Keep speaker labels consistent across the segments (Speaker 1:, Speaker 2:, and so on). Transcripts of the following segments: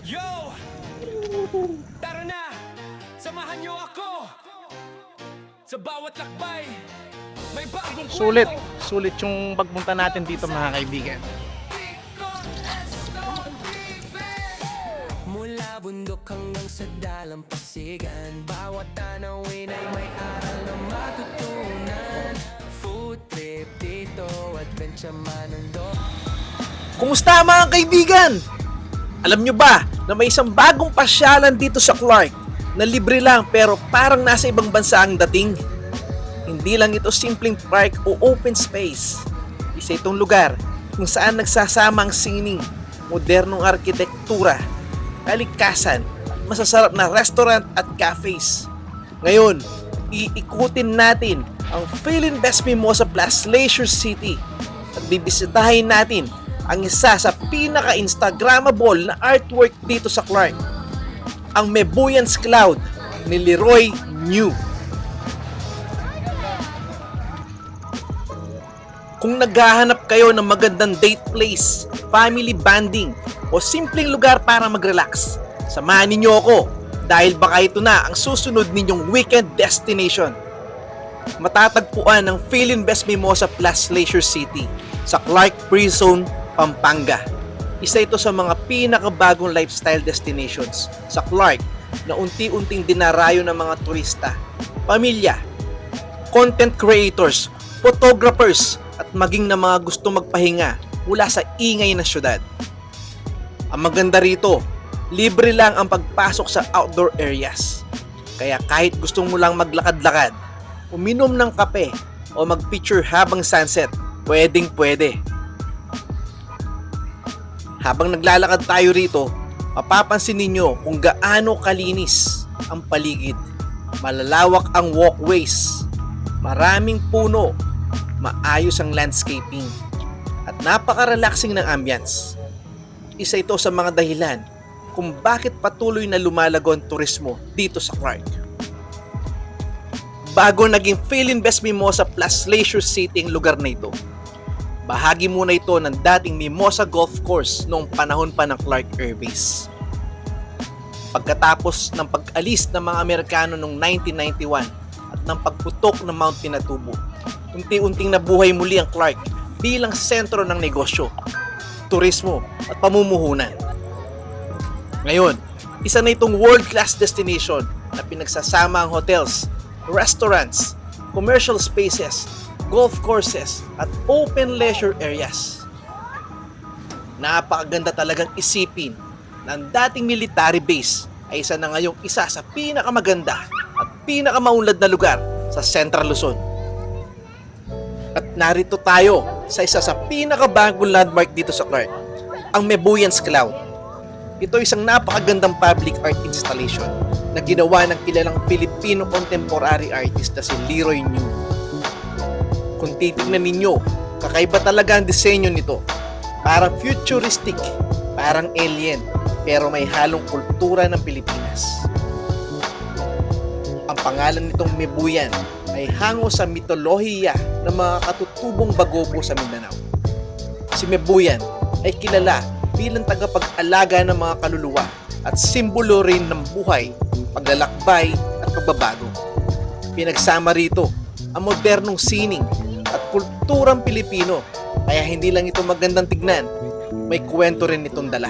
Speaker 1: Yo! Tara na! Samahan niyo ako! Sa bawat lakbay, may bagong
Speaker 2: Sulit.
Speaker 1: kwento.
Speaker 2: Sulit yung pagpunta natin dito mga kaibigan.
Speaker 1: Mula bundok hanggang sa dalampasigan, bawat tanawin ay may aral na matutunan. Food trip dito, adventure manando.
Speaker 3: Kumusta mga kaibigan? Alam nyo ba na may isang bagong pasyalan dito sa Clark na libre lang pero parang nasa ibang bansa ang dating? Hindi lang ito simpleng park o open space. Isa itong lugar kung saan nagsasama ang sining, modernong arkitektura, kalikasan, masasarap na restaurant at cafes. Ngayon, iikutin natin ang Philinvest Mimosa Plus Leisure City at bibisitahin natin ang isa sa pinaka-instagrammable na artwork dito sa Clark, ang Mebuyans Cloud ni Leroy New. Kung naghahanap kayo ng magandang date place, family bonding, o simpleng lugar para mag-relax, samahan ninyo ako dahil baka ito na ang susunod ninyong weekend destination. Matatagpuan ng Philinvest Mimosa Plus Leisure City sa Clark Free Zone, Pampanga. Isa ito sa mga pinakabagong lifestyle destinations sa Clark na unti-unting dinarayo ng mga turista, pamilya, content creators, photographers, at maging na mga gusto magpahinga mula sa ingay ng syudad. Ang maganda rito, libre lang ang pagpasok sa outdoor areas. Kaya kahit gusto mo lang maglakad-lakad, uminom ng kape, o mag-picture habang sunset, pwedeng pwede. Habang naglalakad tayo rito, mapapansin ninyo kung gaano kalinis ang paligid. Malalawak ang walkways, maraming puno, maayos ang landscaping, at napaka-relaxing ng ambience. Isa ito sa mga dahilan kung bakit patuloy na lumalago ang turismo dito sa Clark. Bago naging Philinvest Mimosa Plus Leisure City ang lugar na ito, bahagi muna ito ng dating Mimosa Golf Course noong panahon pa ng Clark Air Base. Pagkatapos ng pag-alis ng mga Amerikano noong 1991 at ng pagputok ng Mount Pinatubo, unti-unting nabuhay muli ang Clark bilang sentro ng negosyo, turismo at pamumuhunan. Ngayon, isa na itong world-class destination na pinagsasama ang hotels, restaurants, commercial spaces, golf courses at open leisure areas. Napakaganda talagang isipin na ang dating military base ay isa na ngayong isa sa pinakamaganda at pinakamaunlad na lugar sa Central Luzon. At narito tayo sa isa sa pinakabagong landmark dito sa Clark, ang Mebuyans Cloud. Ito ay isang napakagandang public art installation na ginawa ng kilalang Filipino contemporary artist na si Leroy New. Kung titignan ninyo, kakaiba talaga ang disenyo nito. Parang futuristic, parang alien, pero may halong kultura ng Pilipinas. Ang pangalan nitong Mebuyan ay hango sa mitolohiya ng mga katutubong Bagobo sa Mindanao. Si Mebuyan ay kilala bilang tagapag-alaga ng mga kaluluwa at simbolo rin ng buhay, paglalakbay at pagbabago. Pinagsama rito ang modernong sining at kulturang Pilipino, kaya hindi lang ito magandang tignan, may kwento rin itong dala.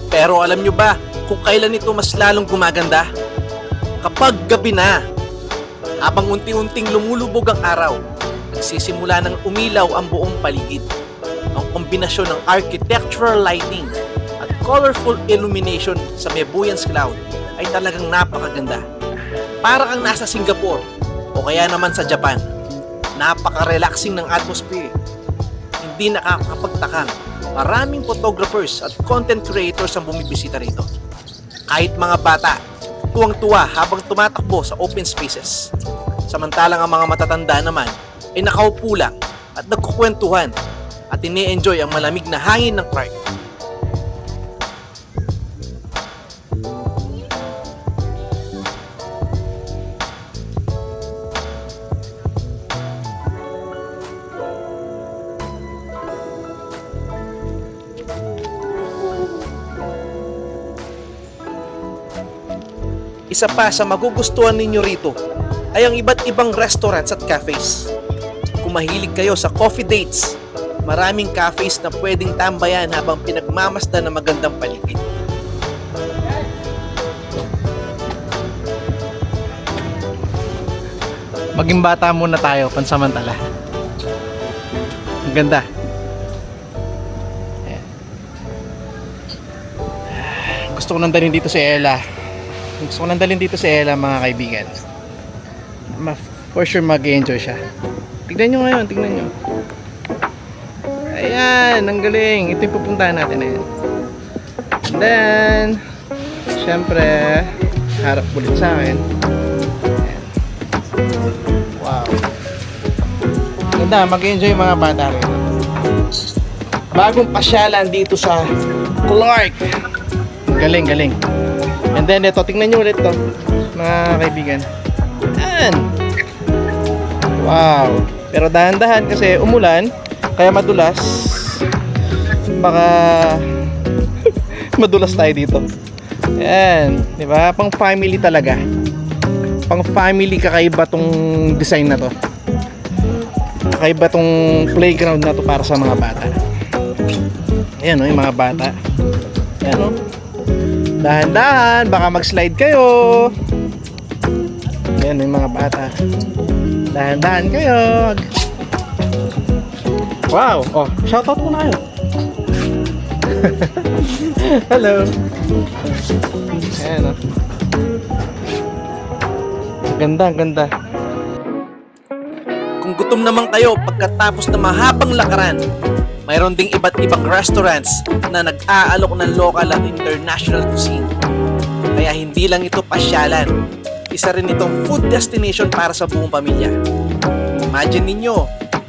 Speaker 3: Pero alam nyo ba kung kailan ito mas lalong gumaganda? Kapag gabi na. Habang unti-unting lumulubog ang araw, nagsisimula ng umilaw ang buong paligid. Ang kombinasyon ng architectural lighting at colorful illumination sa Mebuyans Cloud ay talagang napakaganda. Para kang nasa Singapore o kaya naman sa Japan. Napaka-relaxing ng atmosphere. Hindi nakakapagtakang maraming photographers at content creators ang bumibisita rito. Kahit mga bata, tuwang-tuwa habang tumatakbo sa open spaces. Samantalang ang mga matatanda naman ay nakaupo lang at nagkukwentuhan at ini-enjoy ang malamig na hangin ng Clark. Isa pa sa magugustuhan ninyo rito ay ang iba't ibang restaurants at cafes. Kung mahilig kayo sa coffee dates, maraming cafes na pwedeng tambayan habang pinagmamasdan ng magandang paligid.
Speaker 2: Maging bata muna tayo pansamantala. Ang ganda. Ayan. Gusto ko nang dalhin dito si Ella. Gusto ko nang dalhin dito si Ella, mga kaibigan. For sure mag-enjoy siya. Tignan nyo ngayon, tignan nyo. Ayan, ang galing. Ito yung pupuntahan natin na yan. And then, syempre, harap ulit sa akin. Ayan. Wow. Ganda, mag-enjoy yung mga bata rin. Bagong pasyalan dito sa Clark. Galing, galing. And then, ito, tingnan nyo ulit to, mga kaibigan. Ayan. Wow. Pero dahan-dahan kasi umulan, kaya madulas. Baka madulas tayo dito. Ayan, di ba? Pang family talaga. Pang family, kakaiba tong design na to. Kakaiba tong playground na to para sa mga bata. Ayan o, yung mga bata. Ayan o. Dahan-dahan, baka mag-slide kayo. Ayan yung mga bata. Dahan-dahan kayo. Wow! Oh, shoutout muna kayo. Hello. Ayan o. Ganda, ganda.
Speaker 3: Kung gutom naman kayo pagkatapos ng mahabang lakaran, mayroon ding iba't ibang restaurants na nag-aalok ng local at international cuisine. Kaya hindi lang ito pasyalan, isa rin itong food destination para sa buong pamilya. Imagine ninyo,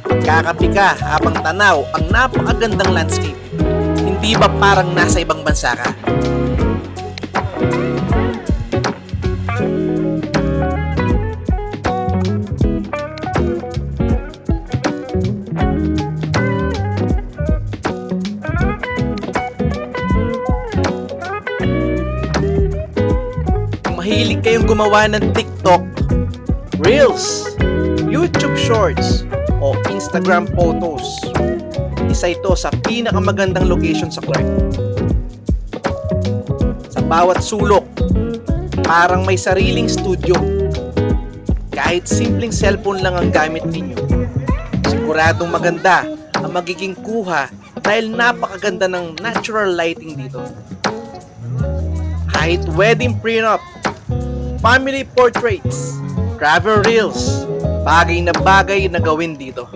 Speaker 3: magkakape ka habang tanaw ang napakagandang landscape. Hindi ba parang nasa ibang bansa ka? Mahilig kayong gumawa ng TikTok, Reels, YouTube Shorts, o Instagram photos. Isa ito sa pinakamagandang location sa Clark. Sa bawat sulok, parang may sariling studio. Kahit simpleng cellphone lang ang gamit ninyo, siguradong maganda ang magiging kuha dahil napakaganda ng natural lighting dito. Kahit wedding prenup, family portraits, travel reels, bagay na gawin dito.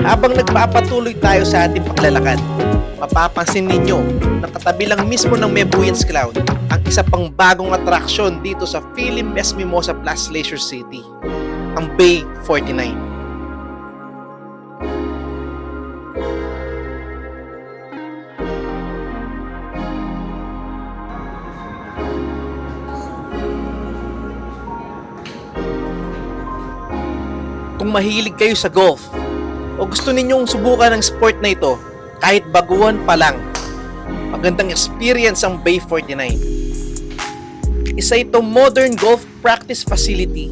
Speaker 3: Habang nagpapatuloy tayo sa ating paglalakad, mapapansin ninyo na katabi lang mismo ng Mebuyans Cloud ang isa pang bagong atraksyon dito sa Philip S. Mimosa Plus Leisure City, ang Bay 49. Kung mahilig kayo sa golf, o gusto ninyong subukan ng sport na ito, kahit baguhan pa lang, magandang experience ang Bay 49. Isa itong modern golf practice facility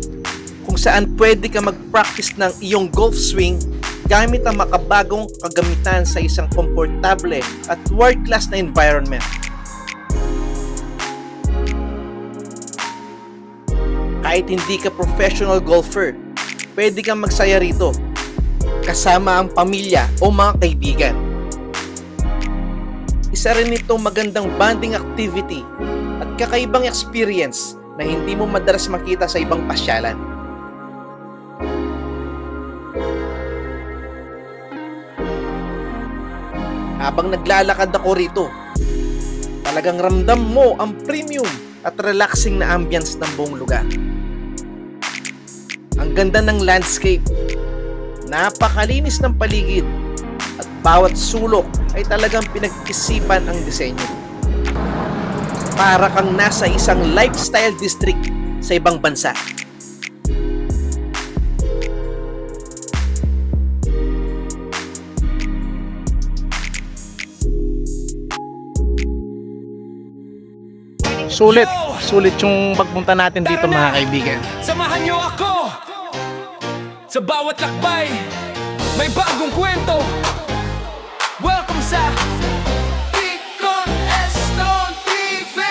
Speaker 3: kung saan pwede ka mag-practice ng iyong golf swing gamit ang makabagong kagamitan sa isang komportable at world-class na environment. Kahit hindi ka professional golfer, pwede kang magsaya rito kasama ang pamilya o mga kaibigan. Isa rin itong magandang bonding activity at kakaibang experience na hindi mo madalas makita sa ibang pasyalan. Habang naglalakad ako rito, talagang ramdam mo ang premium at relaxing na ambience ng buong lugar. Ang ganda ng landscape. Napakalinis ng paligid. At bawat sulok ay talagang pinag-isipan ang disenyo. Para kang nasa isang lifestyle district sa ibang bansa.
Speaker 2: Sulit yung pagpunta natin dito mga kaibigan.
Speaker 1: Samahan niyo ako sa bawat lakbay. May bagong kwento. Welcome sa Icon Eston TV.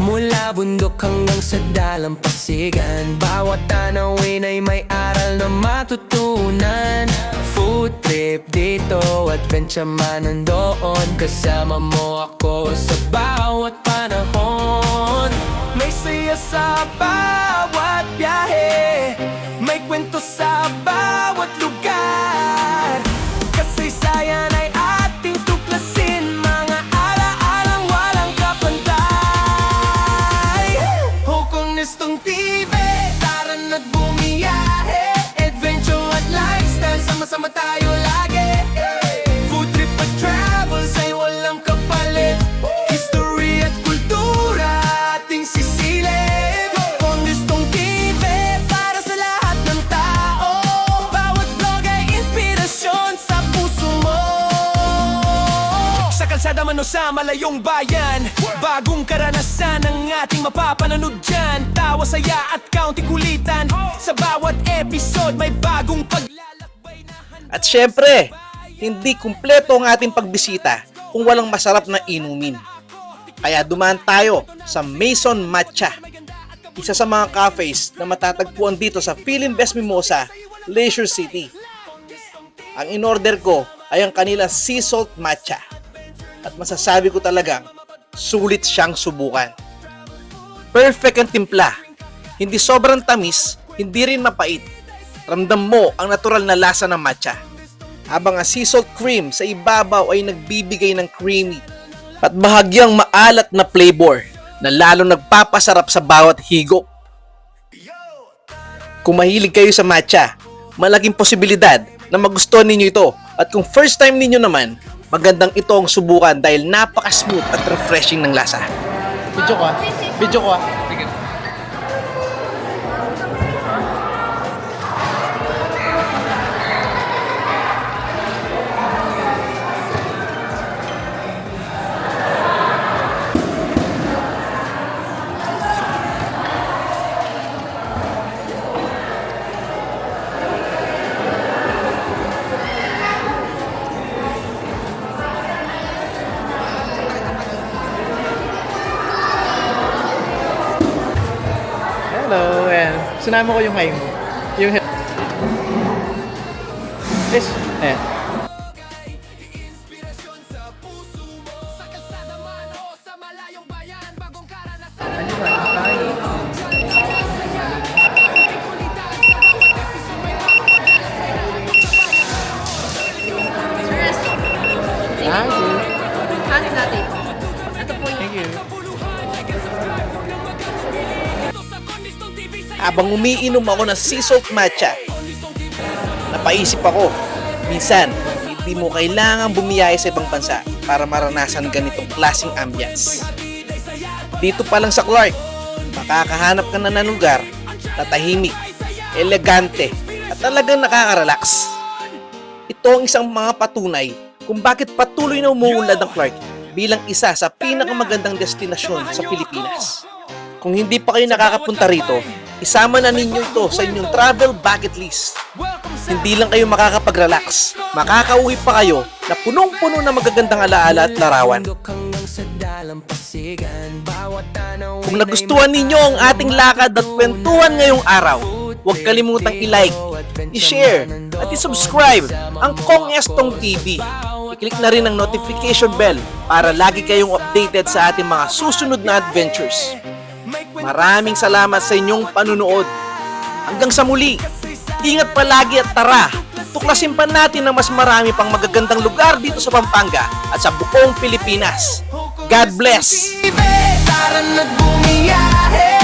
Speaker 1: Mula bundok hanggang sa dalampasigan, bawat tanawin ay may aral na matutunan. Food trip dito, adventure man nandoon. Kasama mo ako sa bawat panahon. May saya sa bawat biyahe, may kwento sa bawat lugar. Kasaysayan ay ating tuklasin, mga alaalang walang kapantay. Hukong Nestong TV, tara na't bumiyahe. Adventure at lifestyle, sama-sama tayo lagi. Food trip at travels ay walang kapalit. History at kultura ating sisilip. Hukong Nestong TV, para sa lahat ng tao. Bawat vlog ay inspirasyon sa puso mo. Sa kalsada man o sa malayong bayan, bagong karanasan ang ating mapapanood dyan. Tawa, saya at kaunting kulitan. Sa bawat episode may bagong paglalakbay na handa.
Speaker 3: At syempre, hindi kumpleto ang ating pagbisita kung walang masarap na inumin. Kaya dumaan tayo sa Maison Matcha, isa sa mga cafes na matatagpuan dito sa Philinvest Mimosa, Leisure City. Ang in-order ko ay ang kanilang sea salt matcha. At masasabi ko talagang sulit siyang subukan. Perfect ang timpla. Hindi sobrang tamis, hindi rin mapait. Ramdam mo ang natural na lasa ng matcha. Habang ang sea salt cream sa ibabaw ay nagbibigay ng creamy at bahagyang maalat na flavor na lalo nagpapasarap sa bawat higop. Kung mahilig kayo sa matcha, malaking posibilidad na magustuhan ninyo ito. At kung first time ninyo naman, magandang ito ang subukan dahil napaka-smooth at refreshing ng lasa.
Speaker 2: Video ko ah. Video ko ah. Hello, ayan. Sinama ko yung high mo. Yung head. Yes. Ayan. Thank you.
Speaker 4: Ask natin. Ito po yung
Speaker 2: Thank you.
Speaker 3: Habang umiinom ako ng sea salt matcha, napaisip ako, minsan, hindi mo kailangang bumiyahe sa ibang bansa para maranasan ganitong klaseng ambience. Dito pa lang sa Clark, makakahanap ka na ng lugar na tahimik, elegante, at talagang nakaka-relax. Ito ang isang mga patunay kung bakit patuloy na umuunlad ang Clark bilang isa sa pinakamagandang destinasyon sa Pilipinas. Kung hindi pa kayo nakakapunta rito, isama na ninyo ito sa inyong travel bucket list. Hindi lang kayo makakapag-relax, makakauwi pa kayo na punong-puno na magagandang alaala at larawan. Kung nagustuhan ninyo ang ating lakad at kwentuhan ngayong araw, huwag kalimutang i-like, i-share, at i-subscribe ang Kong Estong TV. I-click na rin ang notification bell para lagi kayong updated sa ating mga susunod na adventures. Maraming salamat sa inyong panunood. Hanggang sa muli, ingat palagi at tara, tuklasin pa natin ang mas marami pang magagandang lugar dito sa Pampanga at sa buong Pilipinas. God bless!
Speaker 1: Tara na't bumiyahe.